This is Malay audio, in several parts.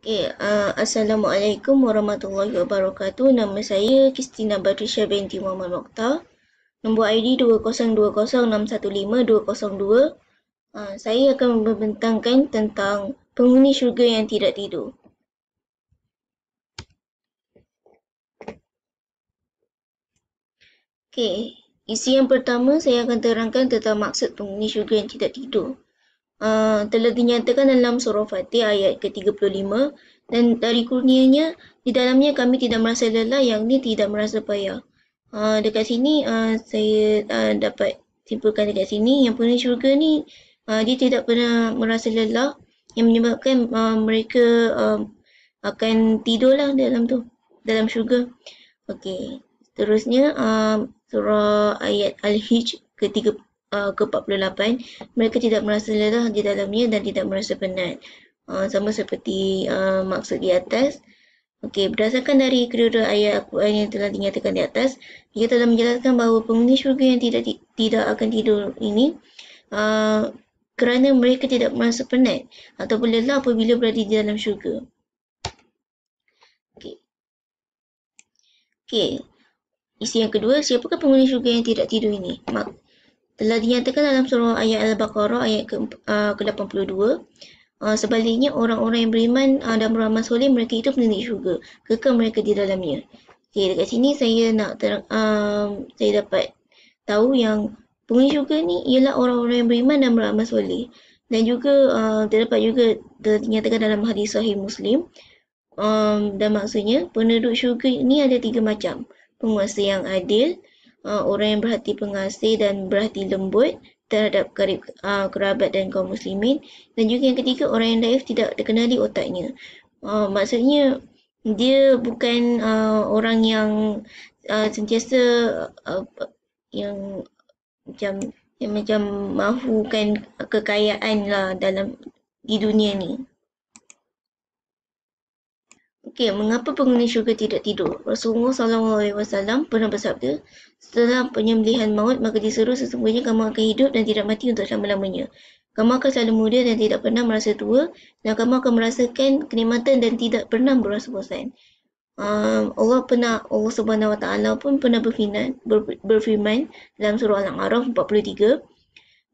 Assalamualaikum warahmatullahi wabarakatuh. Nama saya Kristina Badrisha binti Muhammad Mokhtar. Nombor ID 2020615202. Saya akan membentangkan tentang penghuni syurga yang tidak tidur. Isi yang pertama saya akan terangkan tentang maksud penghuni syurga yang tidak tidur. Telah dinyatakan dalam surah Fatih ayat ke-35, dan dari kurnianya di dalamnya kami tidak merasa lelah, yang ini tidak merasa payah. Dekat sini saya dapat simpulkan dekat sini yang penghuni syurga ni dia tidak pernah merasa lelah, yang menyebabkan mereka akan tidurlah dalam syurga. Seterusnya surah ayat Al-Hijr ke-48, mereka tidak merasa lelah di dalamnya dan tidak merasa penat. Sama seperti maksud di atas. Berdasarkan dari kedua ayat Al-Quran yang telah dinyatakan di atas, ia telah menjelaskan bahawa penghuni syurga yang tidak akan tidur ini kerana mereka tidak merasa penat ataupun lelah apabila berada di dalam syurga. Isi yang kedua, siapakah penghuni syurga yang tidak tidur ini? Telah dinyatakan dalam surah ayat Al-Baqarah ayat ke-82. Sebaliknya, orang-orang yang beriman dan beramal soleh, mereka itu penduduk syurga, kekal mereka di dalamnya. Dekat sini saya dapat tahu yang penghuni syurga ni ialah orang-orang yang beriman dan beramal soleh. Dan juga terdapat juga dinyatakan dalam hadis sahih Muslim, dan maksudnya penduduk syurga ini ada 3 macam. Penguasa yang adil, orang yang berhati pengasih dan berhati lembut terhadap kerabat dan kaum muslimin, dan juga yang ketiga orang yang daif tidak terkenali otaknya. Maksudnya dia bukan orang yang sentiasa yang macam mahukan kekayaan lah di dunia ni. Mengapa penghuni syurga tidak tidur? Rasulullah SAW pernah bersabda, setelah penyembelihan maut, maka diseru, sesungguhnya kamu akan hidup dan tidak mati untuk selama-lamanya. Kamu akan selalu muda dan tidak pernah merasa tua, dan kamu akan merasakan kenikmatan dan tidak pernah berasa bosan. Allah Subhanahu Wa Taala pun pernah berfirman dalam surah Al-A'raf 43,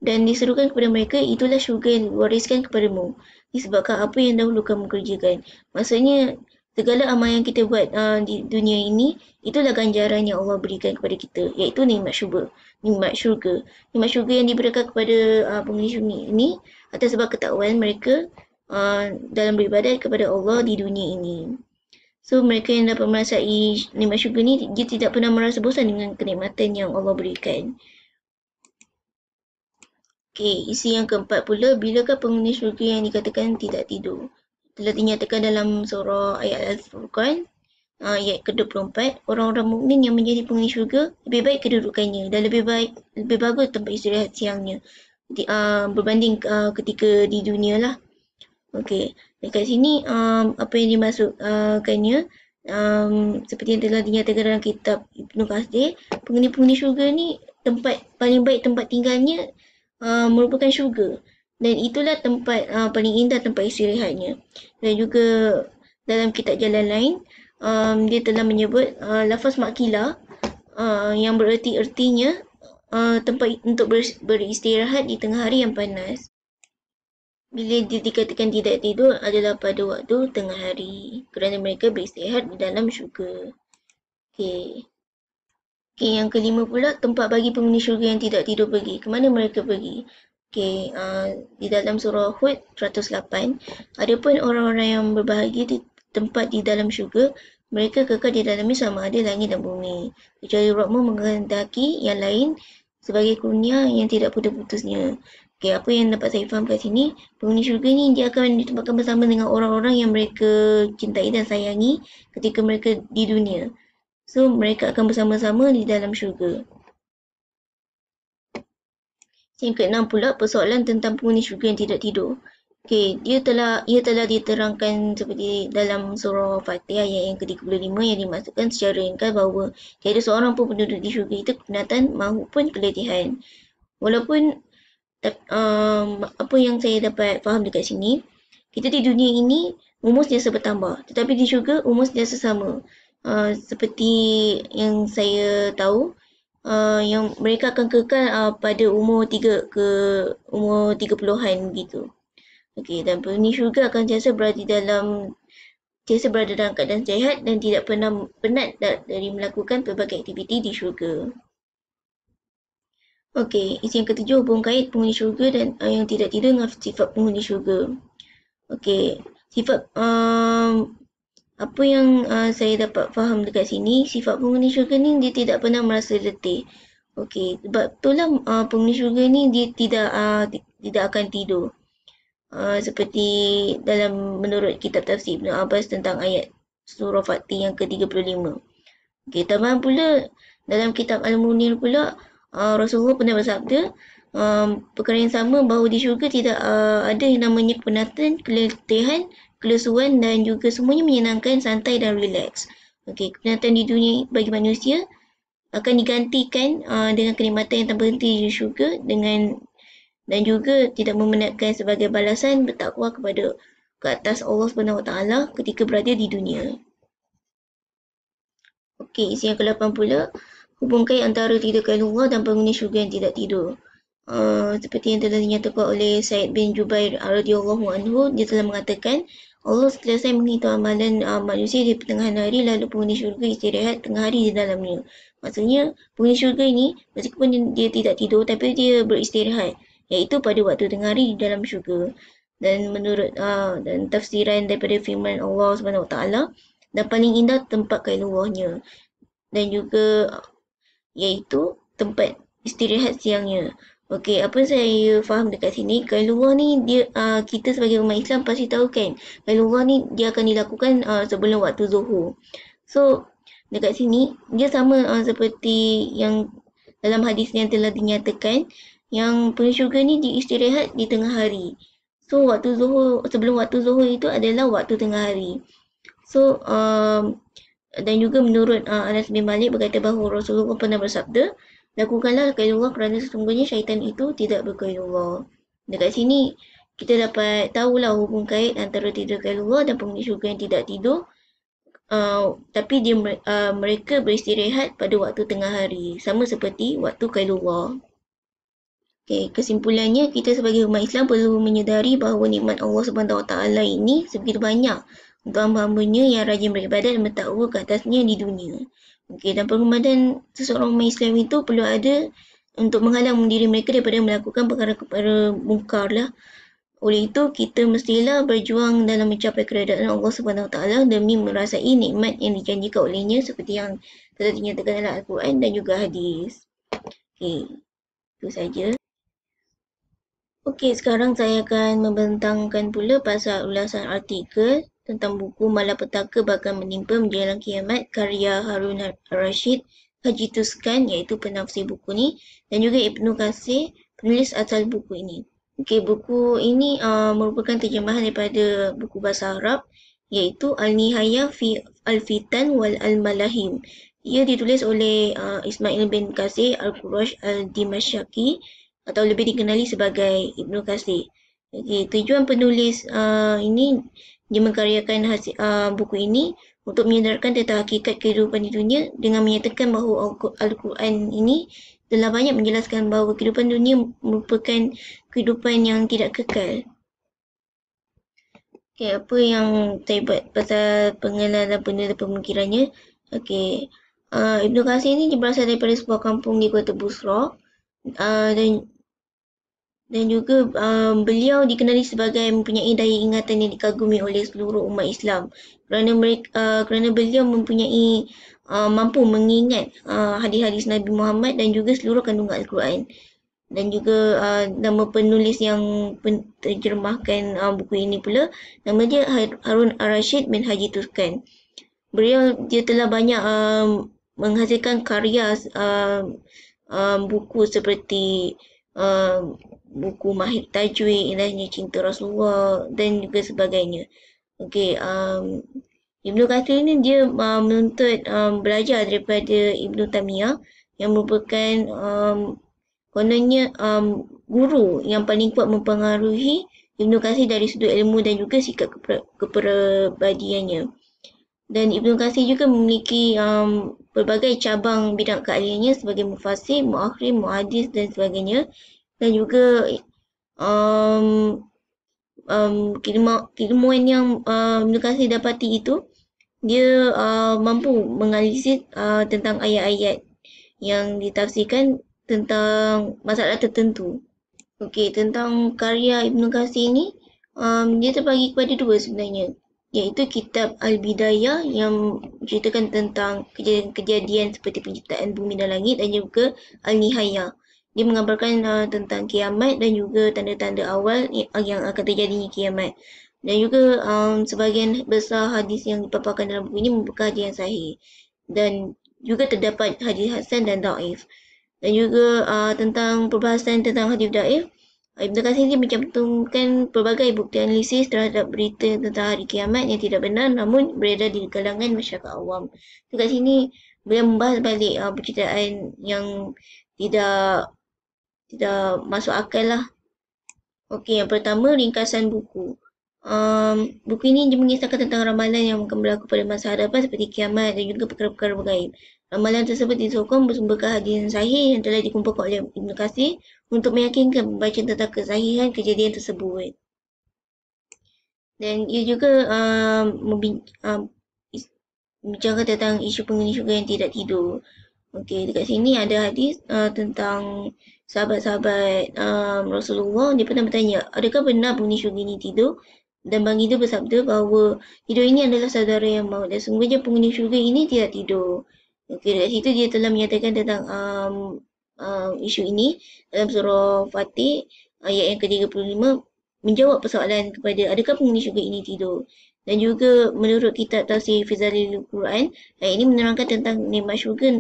dan diserukan kepada mereka, itulah syurga yang diwariskan kepadamu, disebabkan apa yang dahulu kamu kerjakan. Maksudnya, segala amal yang kita buat di dunia ini, itulah ganjaran yang Allah berikan kepada kita, iaitu nikmat syurga. Nikmat syurga yang diberikan kepada penghuni syurga ini atas sebab ketakwaan mereka dalam beribadat kepada Allah di dunia ini. So, mereka yang dapat merasai nikmat syurga ni, dia tidak pernah merasa bosan dengan kenikmatan yang Allah berikan. Isi yang keempat pula, bilakah penghuni syurga yang dikatakan tidak tidur? Telah dinyatakan dalam surah ayat Al-Furqan ayat ke-24, orang-orang mukmin yang menjadi penghuni syurga lebih baik kedudukannya dan lebih bagus tempat istirahat siangnya berbanding ketika di dunia lah. Dekat sini apa yang dimaksudkannya, seperti yang telah dinyatakan dalam kitab Ibnu Katsir, penghuni syurga ni tempat paling baik tempat tinggalnya merupakan syurga, dan itulah tempat paling indah tempat istirahatnya. Dan juga dalam kitab Jalan Lain, dia telah menyebut lafaz makila yang berertinya tempat untuk beristirahat di tengah hari yang panas. Bila dia dikatakan tidak tidur adalah pada waktu tengah hari, kerana mereka beristirahat di dalam syurga. Yang kelima pula, tempat bagi penghuni syurga yang tidak tidur pergi. Kemana mereka pergi? Di dalam surah Hud 108, adapun orang-orang yang berbahagia di tempat di dalam syurga, mereka kekal di dalamnya sama ada langit dan bumi, kecuali Rabbmu menghendaki yang lain sebagai kurnia yang tidak putus-putusnya. Apa yang dapat saya faham kat sini, penghuni syurga ni dia akan ditempatkan bersama dengan orang-orang yang mereka cintai dan sayangi ketika mereka di dunia. So, mereka akan bersama-sama di dalam syurga. Yang keenam pula, persoalan tentang penghuni syurga yang tidak tidur. Ia telah diterangkan seperti dalam surah Fatih ayat yang ke-35, yang dimaksudkan secara ringkas bahawa tiada seorang pun penduduk di syurga itu kepenatan maupun keletihan. Walaupun apa yang saya dapat faham dekat sini, kita di dunia ini umur sentiasa bertambah, tetapi di syurga umur sentiasa sama. Seperti yang saya tahu, yang mereka akan kekal pada umur 30-an gitu. Okey, dan penghuni syurga akan sentiasa berada dalam keadaan sihat dan tidak pernah penat dari melakukan pelbagai aktiviti di syurga. Okey, isi yang ketujuh, hubung kait penghuni syurga dan yang tidak tidur dengan sifat penghuni syurga. Okey, sifat apa yang saya dapat faham dekat sini, sifat penghuni syurga ni dia tidak pernah merasa letih. Okey, sebab itulah penghuni syurga ni dia tidak akan tidur. Seperti menurut kitab tafsir Ibn Abbas tentang ayat surah Fatih yang ke-35. Okey, tambahan pula dalam kitab Al-Munir pula Rasulullah pernah bersabda perkara yang sama, bahawa di syurga tidak ada yang namanya kepenatan, keletihan, kelesuan dan juga semuanya menyenangkan, santai dan rileks. Okey, kepenatan di dunia bagi manusia akan digantikan dengan kenikmatan yang tanpa henti di syurga dan juga tidak memenatkan sebagai balasan bertakwa ke atas Allah SWT ketika berada di dunia. Okey, isi yang ke-8 pula, hubungkan antara tidur kailullah dan penghuni syurga yang tidak tidur. Seperti yang telah dinyatakan oleh Said bin Jubair radhiyallahu anhu, dia telah mengatakan, Allah selesai menghitung amalan manusia di pertengahan hari, lalu penghuni syurga istirahat tengah hari di dalamnya. Maksudnya, penghuni syurga ini, meskipun dia tidak tidur, tapi dia beristirahat, iaitu pada waktu tengah hari di dalam syurga. Dan menurut dan tafsiran daripada firman Allah SWT, dan paling indah tempat kailullahnya, dan juga iaitu tempat istirahat siangnya. Okey, apa saya faham dekat sini, kailullah ni dia kita sebagai umat Islam pasti tahu kan, kailullah ni dia akan dilakukan sebelum waktu zuhur. So dekat sini dia sama seperti yang dalam hadis yang telah dinyatakan, yang penghuni syurga ni diistirahat di tengah hari. So waktu zuhur, sebelum waktu zuhur itu adalah waktu tengah hari. So dan juga menurut Anas bin Malik berkata bahawa Rasulullah pernah bersabda, lakukanlah kailullah kerana sesungguhnya syaitan itu tidak berkailullah. Dekat sini kita dapat tahulah hubung kait antara tidur kailullah dan penghuni syurga yang tidak tidur. Tapi mereka beristirahat pada waktu tengah hari, sama seperti waktu kailullah. Okay, kesimpulannya, kita sebagai umat Islam perlu menyedari bahawa nikmat Allah SWT ini sebegitu banyak untuk hamba-hambanya yang rajin beribadat dan bertakwa ke atasnya di dunia. Okey, dan penghormatan seseorang umat Islam itu perlu ada untuk menghalang diri mereka daripada melakukan perkara-perkara mungkar lah. Oleh itu, kita mestilah berjuang dalam mencapai keredaan Allah SWT demi merasai nikmat yang dijanjikan olehnya seperti yang telah dinyatakan dalam Al-Quran dan juga hadis. Okey, itu saja. Okey, sekarang saya akan membentangkan pula pasal ulasan artikel tentang buku Malapetaka Bakal Menimpa Menjelang Kiamat karya Harun Rashid Haji Tuskan, iaitu penafsir buku ni, dan juga Ibnu Katsir, penulis asal buku ini. Okey, buku ini merupakan terjemahan daripada buku bahasa Arab, iaitu Al-Nihayah fi Al-Fitan wal Al-Malahim. Ia ditulis oleh Ismail bin Katsir Al-Qurash Al-Dimashqi, atau lebih dikenali sebagai Ibnu Katsir. Okey, tujuan penulis ini dia mengkaryakan buku ini untuk menyedarkan tentang hakikat kehidupan di dunia dengan menyatakan bahawa Al-Quran ini telah banyak menjelaskan bahawa kehidupan dunia merupakan kehidupan yang tidak kekal. Okey, apa yang saya buat pasal pengenalan penulis pemikirannya? Okey, Ibnu Katsir ini berasal daripada sebuah kampung di Kota Busra, dan juga beliau dikenali sebagai mempunyai daya ingatan yang dikagumi oleh seluruh umat Islam kerana beliau mempunyai mampu mengingat hadis-hadis Nabi Muhammad dan juga seluruh kandungan Al-Quran. Dan juga nama penulis yang terjemahkan buku ini pula, nama dia Harun Rashid bin Haji Tuskan. Dia telah banyak menghasilkan karya buku seperti buku Mahir Tajwid, Indahnya Cinta Rasulullah dan juga sebagainya. Okey, Ibnu Katsir ni dia menuntut belajar daripada Ibnu Taimiyah yang merupakan kononnya guru yang paling kuat mempengaruhi Ibnu Katsir dari sudut ilmu dan juga sikap kepribadiannya. Dan Ibnu Katsir juga memiliki berbagai cabang bidang keahliannya sebagai mufassir, muakhir, muhadis dan sebagainya. Dan juga um, keilmuan yang Ibnu Katsir dapati itu, dia mampu menganalisis tentang ayat-ayat yang ditafsirkan tentang masalah tertentu. Okey, tentang karya Ibnu Katsir ni, dia terbagi kepada dua sebenarnya, iaitu kitab Al-Bidayah yang menceritakan tentang kejadian-kejadian seperti penciptaan bumi dan langit, dan juga Al-Nihayah. Dia mengabarkan tentang kiamat dan juga tanda-tanda awal yang akan terjadinya kiamat. Dan juga sebahagian besar hadis yang dipaparkan dalam buku ini merupakan hadis yang sahih. Dan juga terdapat hadis hasan dan daif. Dan juga tentang perbahasan tentang hadis daif, Ibnu Katsir ini mencantumkan pelbagai bukti analisis terhadap berita tentang hari kiamat yang tidak benar namun beredar di kalangan masyarakat awam. Dekat sini beliau membahas balik perceritaan yang tidak masuk akal lah. Okey, yang pertama ringkasan buku. Buku ini dia mengisahkan tentang ramalan yang akan berlaku pada masa hadapan seperti kiamat dan juga perkara-perkara gaib. Ramalan tersebut disokong bersumberkan hadis yang sahih yang telah dikumpulkan oleh Ibnu Katsir untuk meyakinkan pembaca tentang kesahihan kejadian tersebut. Dan ia juga bincangkan tentang isu penghuni syurga yang tidak tidur. Okey, dekat sini ada hadis tentang sahabat-sahabat Rasulullah. Dia pernah bertanya, adakah benar penghuni syurga ini tidur? Dan baginda bersabda bahawa tidur ini adalah saudara yang maut dan sungguhnya penghuni syurga ini tidak tidur. Okey, dekat situ dia telah menyatakan tentang isu ini dalam surah Fatih ayat yang ke-35, menjawab persoalan kepada adakah penghuni syurga ini tidur. Dan juga menurut kitab Tafsir Fizalil Quran, ayat ini menerangkan tentang nikmat syurga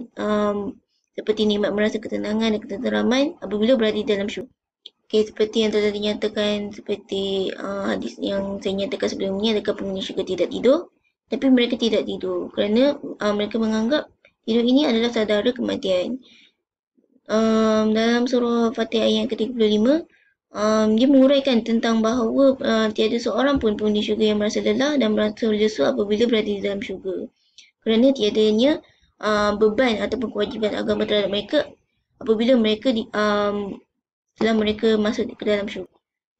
seperti nikmat merasa ketenangan dan ketenteraman apabila berada di dalam syurga. Okay, seperti yang telah dinyatakan seperti hadis yang saya nyatakan sebelum ini, adakah penghuni syurga tidak tidur? Tapi mereka tidak tidur kerana mereka menganggap tidur ini adalah saudara kematian. Dalam surah Fatih ayat ke-35, dia menguraikan tentang bahawa tiada seorang pun penghuni syurga yang merasa lelah dan merasa lesu apabila berada di dalam syurga. Kerana tiadanya beban ataupun kewajipan agama terhadap mereka apabila mereka setelah mereka masuk ke dalam syurga.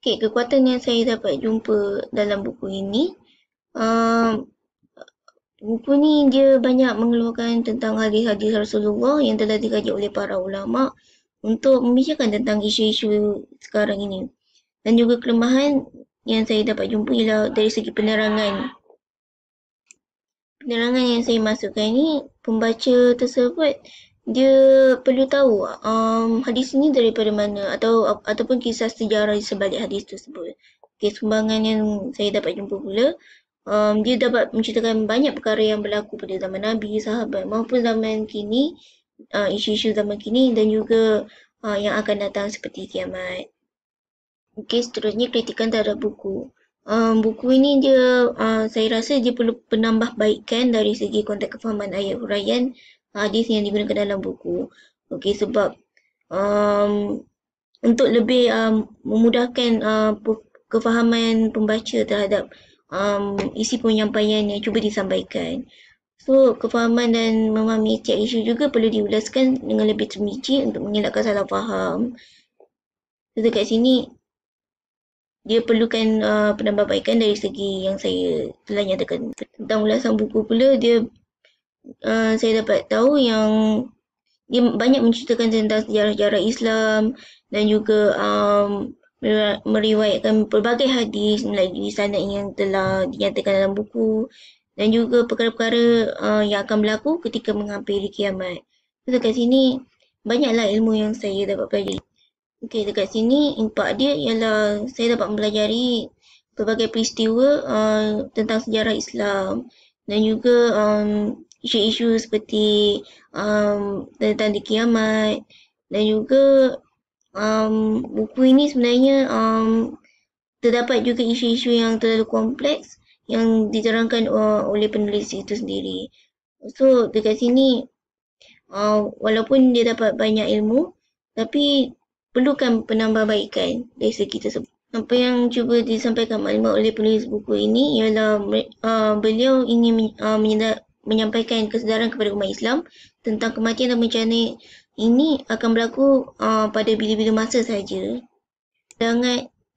Okay, kekuatan yang saya dapat jumpa dalam buku ini, buku ni dia banyak mengeluarkan tentang hadis-hadis Rasulullah yang telah dikaji oleh para ulama untuk membicarakan tentang isu-isu sekarang ini. Dan juga kelemahan yang saya dapat jumpa ialah dari segi penerangan. Penerangan yang saya masukkan ini, pembaca tersebut dia perlu tahu hadis ini daripada mana ataupun kisah sejarah di sebalik hadis tersebut. Okay, sumbangan yang saya dapat jumpa pula, dia dapat menceritakan banyak perkara yang berlaku pada zaman Nabi, sahabat maupun zaman kini, isu-isu zaman kini dan juga yang akan datang seperti kiamat. Okay, seterusnya kritikan terhadap buku. Buku ini dia saya rasa dia perlu penambahbaikan dari segi konteks kefahaman ayat huraian hadis yang digunakan dalam buku. Okey, sebab untuk lebih memudahkan kefahaman pembaca terhadap isi penyampaian yang cuba disampaikan. So, kefahaman dan memahami setiap isu juga perlu diulaskan dengan lebih terperinci untuk mengelakkan salah faham. So, dekat sini dia perlukan penambahbaikan dari segi yang saya telah nyatakan. Tentang ulasan buku pula, dia saya dapat tahu yang dia banyak menceritakan tentang sejarah-sejarah Islam dan juga meriwayatkan pelbagai hadis melalui sanad yang telah dinyatakan dalam buku dan juga perkara-perkara yang akan berlaku ketika menghampiri kiamat. So, dekat sini banyaklah ilmu yang saya dapat pelajari. Okey, dekat sini impak dia ialah saya dapat mempelajari pelbagai peristiwa tentang sejarah Islam dan juga isu-isu seperti tentang di kiamat dan juga buku ini sebenarnya terdapat juga isu-isu yang terlalu kompleks yang diterangkan oleh penulis itu sendiri. So dekat sini walaupun dia dapat banyak ilmu tapi perlukan penambahbaikan dari segi tersebut. Apa yang cuba disampaikan maklumat oleh penulis buku ini ialah beliau ingin menyampaikan kesedaran kepada umat Islam tentang kematian dan bencana ini akan berlaku pada bila-bila masa sahaja.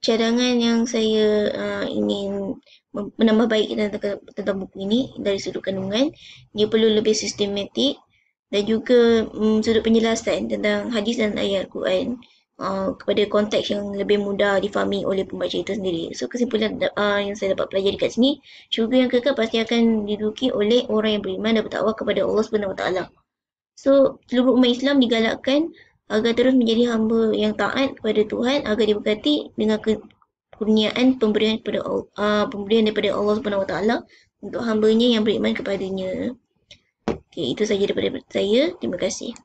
Cadangan yang saya ingin menambah baik tentang buku ini dari sudut kandungan, dia perlu lebih sistematik dan juga sudut penjelasan tentang hadis dan ayat Al-Quran kepada konteks yang lebih mudah difahami oleh pembaca itu sendiri. So kesimpulan yang saya dapat pelajari kat sini, syurga yang kekal pasti akan diduduki oleh orang yang beriman dan bertakwa kepada Allah Subhanahu Wa Taala. So seluruh umat Islam digalakkan agar terus menjadi hamba yang taat kepada Tuhan agar diberkati dengan kurniaan pemberian daripada Allah Subhanahu Wa Taala untuk hamba-Nya yang beriman kepadanya. Okey, itu saja daripada saya. Terima kasih.